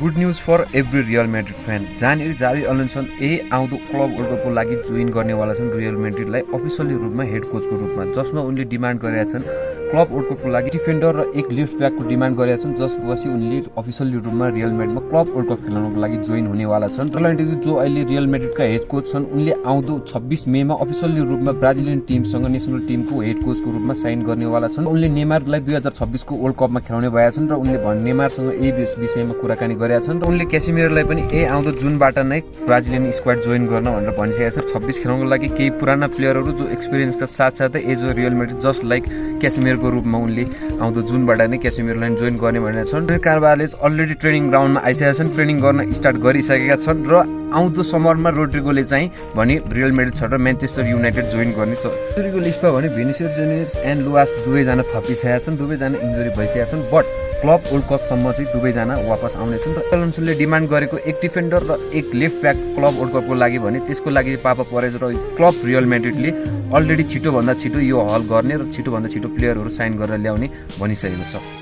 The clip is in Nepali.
Good news for every real Madrid fan. जहाँनिर जावी अलोन्सन आउँदो क्लब वर्ल्ड कपको लागि जोइन गर्नेवाला छन् रियल म्याड्रिडलाई अफिसियली रूपमा हेड कोचको रूपमा, जसमा उनले डिमान्ड गरेका छन् क्लब वर्ल्ड कपको लागि डिफेन्डर र एक लेफ्ट ब्याकको डिमान्ड गरेका छन्, जसपछि उनले अफिसियली रूपमा रियल म्याड्रिडमा क्लब वर्ल्ड कप खेल्नको लागि जोइन हुनेवाला छन्। रोनाल्डो जो अहिले रियल म्याड्रिडका हेड कोच छन्, उनले आउँदो 26 मेमा अफिसियली रूपमा ब्राजिलियन टिमसँग नेसनल टिमको हेड कोचको रूपमा साइन गर्नेवाला छन्। उनले नेमारलाई 2026 को वर्ल्ड कपमा खेलाउने भएका छन् र उनले नेमारसँग यही विषयमा कुराकानी गरेका छन् र उनले क्यासिमिरोलाई पनि आउँदो जुनबाट नै ब्राजिलियन स्क्वाड जोइन गर्न भनेर भनिसकेका छन्। 26 खेल्नको लागि केही पुराना प्लेयरहरू जो एक्सपिरियन्सका साथसाथै as a Real Madrid just like क्यासिमिरोको रूपमा उनले आउँदो जुनबाट नै क्यासिमिरोलाई जोइन गर्ने भनेका छन्। कार्भारले अलरेडी ट्रेनिङ ग्राउन्डमा आइसकेका छन्, ट्रेनिङ गर्न स्टार्ट गरिसकेका छन् र आउँदो समरमा रोड्रिगोले चाहिँ भने रियल म्याड्रिड छोडेर म्यान्चेस्टर युनाइटेड जोइन गर्ने छ। रोड्रिगो लिस्टमा भने भिनिसियस जुनियर्स एन्ड लुआस दुवैजना थपिसकेका छन्, दुवैजना इन्जुरी भइसकेका छन्। बट क्लब वर्ल्ड कपसम्म चाहिँ दुवैजना वापस आउनेछन् र अलोन्सोले डिमान्ड गरेको एक डिफेन्डर र एक लेफ्ट ब्याक क्लब वर्ल्ड कपको लागि भने त्यसको लागि पापा परेज र क्लब रियल म्याड्रिडले अलरेडी छिटोभन्दा छिटो यो हल गर्ने र छिटोभन्दा छिटो प्लेयरहरू साइन गरेर ल्याउने भनिसकेको छ।